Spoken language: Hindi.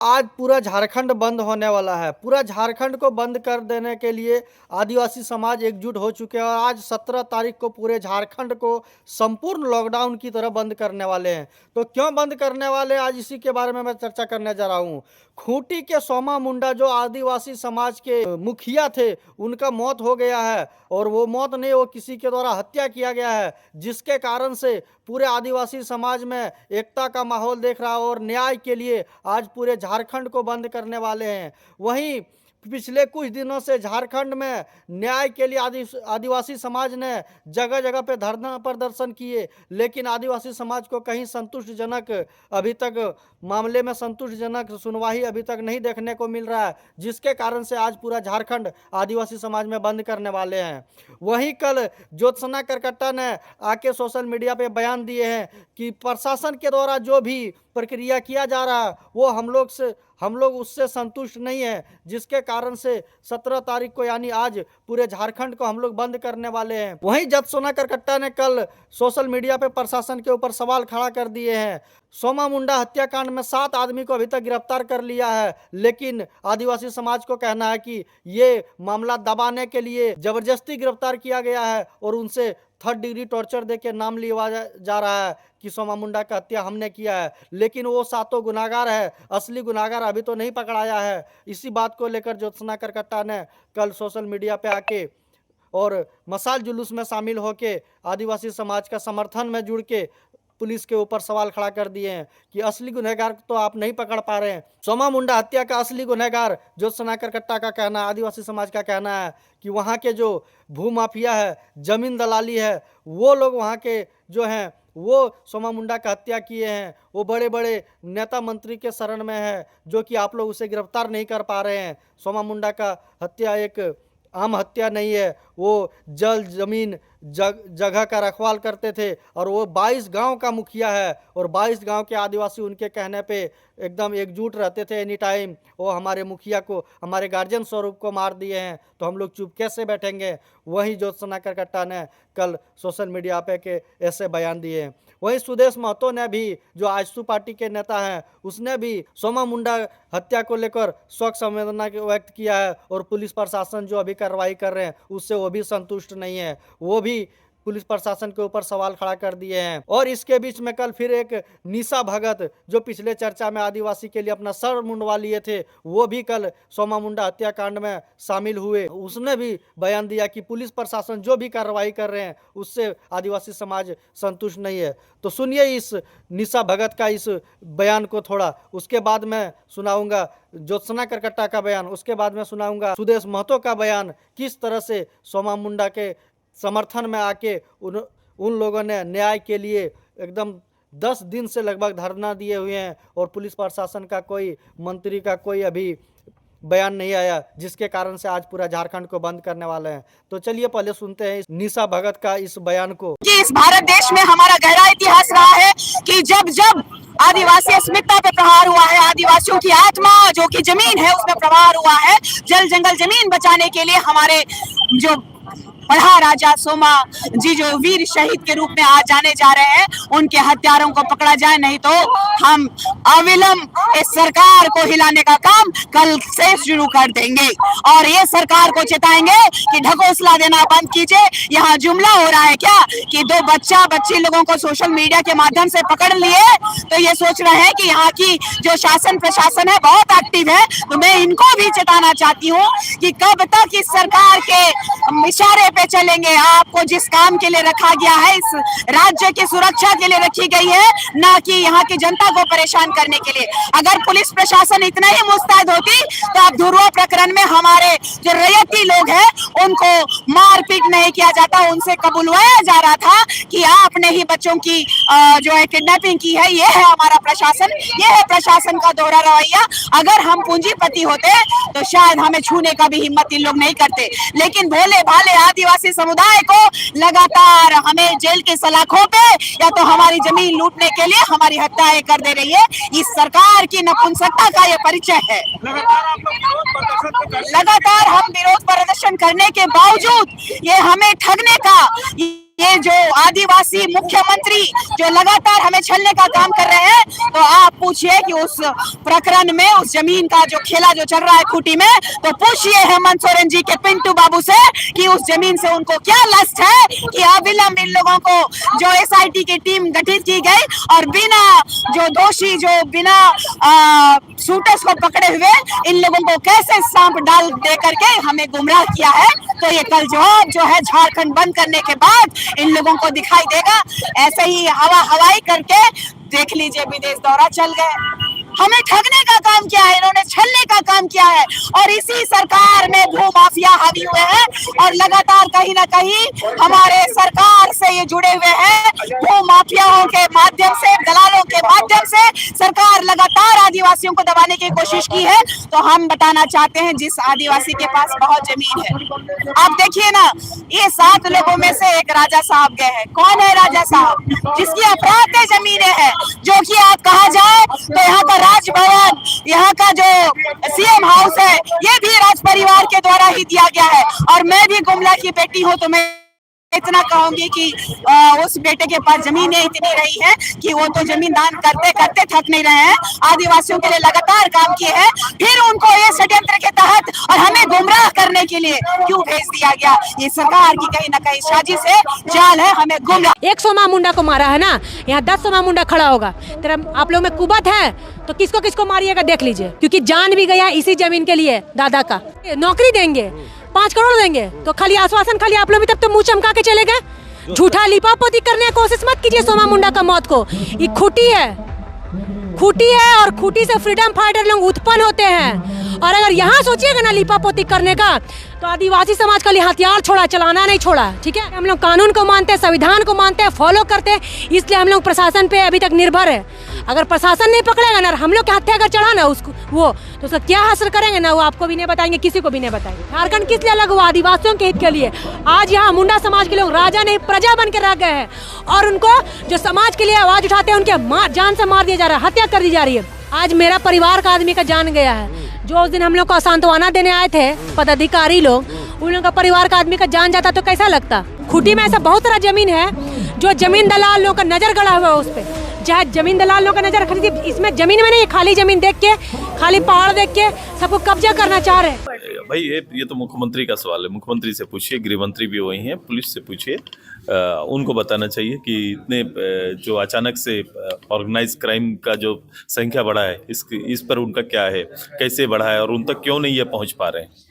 आज पूरा झारखंड बंद होने वाला है। पूरा झारखंड को बंद कर देने के लिए आदिवासी समाज एकजुट हो चुके हैं और आज 17 तारीख को पूरे झारखंड को संपूर्ण लॉकडाउन की तरह बंद करने वाले हैं। तो क्यों बंद करने वाले हैं, आज इसी के बारे में मैं चर्चा करने जा रहा हूँ। खूंटी के सोमा मुंडा जो आदिवासी समाज के मुखिया थे, उनका मौत हो गया है और वो मौत नहीं, वो किसी के द्वारा हत्या किया गया है, जिसके कारण से पूरे आदिवासी समाज में एकता का माहौल देख रहा है और न्याय के लिए आज पूरे झारखंड को बंद करने वाले हैं। वहीं पिछले कुछ दिनों से झारखंड में न्याय के लिए आदिवासी समाज ने जगह जगह पे धरना प्रदर्शन किए, लेकिन आदिवासी समाज को कहीं संतुष्टजनक अभी तक मामले में संतुष्टजनक सुनवाई अभी तक नहीं देखने को मिल रहा है, जिसके कारण से आज पूरा झारखंड आदिवासी समाज में बंद करने वाले हैं। वहीं कल ज्योत्सना करकट्टा ने आके सोशल मीडिया पे बयान दिए हैं कि प्रशासन के द्वारा जो भी प्रक्रिया किया जा रहा है वो हम लोग उससे संतुष्ट नहीं है, जिसके कारण से 17 तारीख को यानी आज पूरे झारखंड को हम लोग बंद करने वाले हैं। वहीं ज्योत्सना करकट्टा ने कल सोशल मीडिया पे प्रशासन के ऊपर सवाल खड़ा कर दिए हैं। सोमा मुंडा हत्याकांड में 7 आदमी को अभी तक गिरफ्तार कर लिया है, लेकिन आदिवासी समाज को कहना है कि ये मामला दबाने के लिए जबरदस्ती गिरफ्तार किया गया है और उनसे 3rd डिग्री टॉर्चर देके नाम लिया जा रहा है कि सोमा मुंडा का हत्या हमने किया है, लेकिन वो 7 गुनाहगार है, असली गुनाहगार अभी तो नहीं पकड़ाया है। इसी बात को लेकर ज्योत्सना करकट्टा ने कल सोशल मीडिया पे आके और मशाल जुलूस में शामिल होके आदिवासी समाज का समर्थन में जुड़ के पुलिस के ऊपर सवाल खड़ा कर दिए हैं कि असली गुनहगार तो आप नहीं पकड़ पा रहे हैं। सोमा मुंडा हत्या का असली गुनहगार ज्योत्सना करकट्टा का कहना, आदिवासी समाज का कहना है कि वहाँ के जो भूमाफिया है, जमीन दलाली है, वो लोग वहाँ के जो हैं वो सोमा मुंडा का हत्या किए हैं। वो बड़े बड़े नेता मंत्री के शरण में है, जो कि आप लोग उसे गिरफ्तार नहीं कर पा रहे हैं। सोमा मुंडा का हत्या एक आम हत्या नहीं है, वो जल जमीन जगह का रखवाल करते थे और वो 22 गांव का मुखिया है और 22 गांव के आदिवासी उनके कहने पे एकदम एकजुट रहते थे। एनी टाइम वो हमारे मुखिया को, हमारे गार्जियन स्वरूप को मार दिए हैं तो हम लोग चुप कैसे बैठेंगे। वहीं ज्योत्सना करकट्टा ने कल सोशल मीडिया पे के ऐसे बयान दिए हैं। वहीं सुदेश महतो ने भी, जो आजसू पार्टी के नेता हैं, उसने भी सोमा मुंडा हत्या को लेकर शोक संवेदना व्यक्त किया है और पुलिस प्रशासन जो अभी कार्रवाई कर रहे हैं उससे वो भी संतुष्ट नहीं है। वो भी पुलिस प्रशासन के ऊपर सवाल खड़ा कर दिए हैं। और इसके बीच में कल फिर एक निशा भगत, जो पिछले चर्चा में आदिवासी के लिए अपना सर मुंडवा लिए थे, वो भी कल सोमा मुंडा हत्याकांड में शामिल हुए। उसने भी बयान दिया कि पुलिस प्रशासन जो भी कार्रवाई कर रहे हैं उससे आदिवासी समाज संतुष्ट नहीं है। तो सुनिए इस निशा भगत का इस बयान को थोड़ा, उसके बाद मैं सुनाऊंगा ज्योत्सना करकट्टा का बयान, उसके बाद में सुनाऊंगा सुदेश महतो का बयान, किस तरह से सोमा मुंडा के समर्थन में आके उन लोगों ने न्याय के लिए एकदम 10 दिन से लगभग धरना दिए हुए हैं और पुलिस प्रशासन का कोई मंत्री का कोई अभी बयान नहीं आया, जिसके कारण से आज पूरा झारखंड को बंद करने वाले हैं। तो चलिए पहले सुनते हैं निशा भगत का इस बयान को। कि इस भारत देश में हमारा गहरा इतिहास रहा है कि जब जब आदिवासी अस्मिता पे प्रहार हुआ है, आदिवासियों की आत्मा जो कि जमीन है उसमें प्रहार हुआ है, जल जंगल जमीन बचाने के लिए हमारे जो पढ़ा राजा सोमा जी जो वीर शहीद के रूप में आज जाने जा रहे हैं, उनके हत्यारों को पकड़ा जाए, नहीं तो हम अविलंब इस सरकार को हिलाने का काम कल से शुरू कर देंगे। और ये सरकार को चेताएंगे कि ढकोसला देना बंद कीजिए। यहाँ जुमला हो रहा है क्या कि 2 बच्ची लोगों को सोशल मीडिया के माध्यम से पकड़ लिए, तो ये सोच रहे हैं कि यहाँ की जो शासन प्रशासन है बहुत एक्टिव है। तो मैं इनको भी चेताना चाहती हूँ कि कब तक इस सरकार के इशारे पे चलेंगे। आपको जिस काम के लिए रखा गया है, इस राज्य की सुरक्षा के लिए रखी गई है, ना कि यहाँ की जनता को परेशान करने के लिए। अगर पुलिस प्रशासन इतना ही मुस्तैद होती तो अब धुर्वा प्रकरण में हमारे जो रैयती लोग हैं उनको मारपीट नहीं किया जाता, उनसे कबूलवाया जा रहा था कि आपने ही बच्चों की जो है किडनैपिंग की है। ये है हमारा प्रशासन, ये है प्रशासन का दोहरा रवैया। अगर हम पूंजीपति होते तो शायद हमें छूने का भी हिम्मत इन लोग नहीं करते, लेकिन भोले भाले आदिवासी समुदाय को लगातार हमें जेल की सलाखों पे या तो हमारी जमीन लूटने के लिए हमारी हत्याएं कर दे रही है। इस सरकार की नपुंसकता का यह परिचय है। लगातार हम विरोध प्रदर्शन करने के बावजूद ये हमें ठगने का ये जो आदिवासी मुख्यमंत्री जो लगातार हमें छलने का काम कर रहे हैं, तो आप पूछिए कि उस प्रकरण में उस जमीन का जो खेला जो चल रहा है खूंटी में, तो पूछिए हेमंत सोरेन जी के पिंटू बाबू से कि उस जमीन से उनको क्या लस्ट है कि अविलंब इन लोगों को जो एसआईटी की टीम गठित की गई और बिना जो दोषी जो बिना शूटर्स को पकड़े हुए इन लोगों को कैसे सांप डाल दे करके हमें गुमराह किया है। तो ये कल जवाब जो है झारखंड बंद करने के बाद इन लोगों को दिखाई देगा। ऐसे ही हवाई करके देख लीजिए विदेश दौरा चल गए। हमें ठगने का काम किया है, इन्होंने छलने का काम किया है और इसी सरकार में भू माफिया हावी हुए हैं और लगातार कहीं ना कहीं हमारे सरकार से ये जुड़े हुए हैं। भू माफियाओं के माध्यम से, दलालों के माध्यम से सरकार लगातार आदिवासियों को दबाने की कोशिश की है। तो हम बताना चाहते हैं जिस आदिवासी के पास बहुत जमीन है, आप देखिए ना, ये 7 लोगों में से एक राजा साहब गए हैं। कौन है राजा साहब? जिसकी अफराते जमीनें हैं, जो कि आप कहा जाए तो यहाँ का राजभवन, यहाँ का जो सीएम हाउस है, ये भी राज परिवार के द्वारा ही दिया गया है। और मैं भी गुमला की बेटी हूँ, तो मैं इतना कहूंगी कि उस बेटे के पास जमीनें इतनी रही है कि वो तो जमीन दान करते करते थक नहीं रहे हैं। आदिवासियों के लिए लगातार काम किए हैं, फिर उनको ये षड्यंत्र के तहत और हमें गुमराह करने के लिए क्यों भेज दिया गया? ये सरकार की कहीं ना कहीं साजिश है, जाल है, हमें गुमराह। एक सोमा मुंडा को मारा है ना, यहाँ 10 सोमा मुंडा खड़ा होगा। तेरा आप लोग में कुबत है तो किसको किसको मारिएगा देख लीजिए, क्योंकि जान भी गया इसी जमीन के लिए। दादा का नौकरी देंगे, 5 करोड़ देंगे, तो खाली आश्वासन, खाली आप लोग भी तब तो मुंह चमका के चले गए। झूठा लिपापोती करने की कोशिश मत कीजिए सोमा मुंडा का मौत को। ये खूटी है, खूटी है और खूटी से फ्रीडम फाइटर लोग उत्पन्न होते हैं। और अगर यहाँ सोचिएगा ना लिपापोती करने का, तो आदिवासी समाज का लिए हथियार छोड़ा, चलाना नहीं छोड़ा। ठीक है, हम लोग कानून को मानते हैं, संविधान को मानते हैं, फॉलो करते हैं, इसलिए हम लोग प्रशासन पे अभी तक निर्भर है। अगर प्रशासन नहीं पकड़ेगा ना, हम लोग के हत्या अगर चढ़ा ना उसको वो, तो उसका क्या हासिल करेंगे ना, वो आपको भी नहीं बताएंगे, किसी को भी नहीं बताएंगे। झारखंड किस लिए अलग हुआ? आदिवासियों के हित के लिए। आज यहाँ मुंडा समाज के लोग राजा नहीं प्रजा बन के रह गए हैं और उनको जो समाज के लिए आवाज उठाते हैं उनके जान से मार दिया जा रहा है, हत्या कर दी जा रही है। आज मेरा परिवार का आदमी का जान गया है। जो उस दिन हम लोग को सांत्वना देने आए थे पदाधिकारी लोग, उन लोगों का परिवार का आदमी का जान जाता तो कैसा लगता? खूटी में ऐसा बहुत सारा जमीन है जो जमीन दलाल लोगों का नजर गड़ा हुआ है उस पे। चाहे जमीन दलाल लोगों का नजर खरीदी, इसमें जमीन में नहीं, खाली जमीन देख के, खाली पहाड़ देख के सबको कब्जा करना चाह रहे हैं। भाई ये तो मुख्यमंत्री का सवाल है, मुख्यमंत्री से पूछिए, गृह मंत्री भी वही हैं, पुलिस से पूछिए। उनको बताना चाहिए कि इतने जो अचानक से ऑर्गेनाइज क्राइम का जो संख्या बढ़ा है, इस पर उनका क्या है, कैसे बढ़ा है और उन तक क्यों नहीं ये पहुंच पा रहे हैं।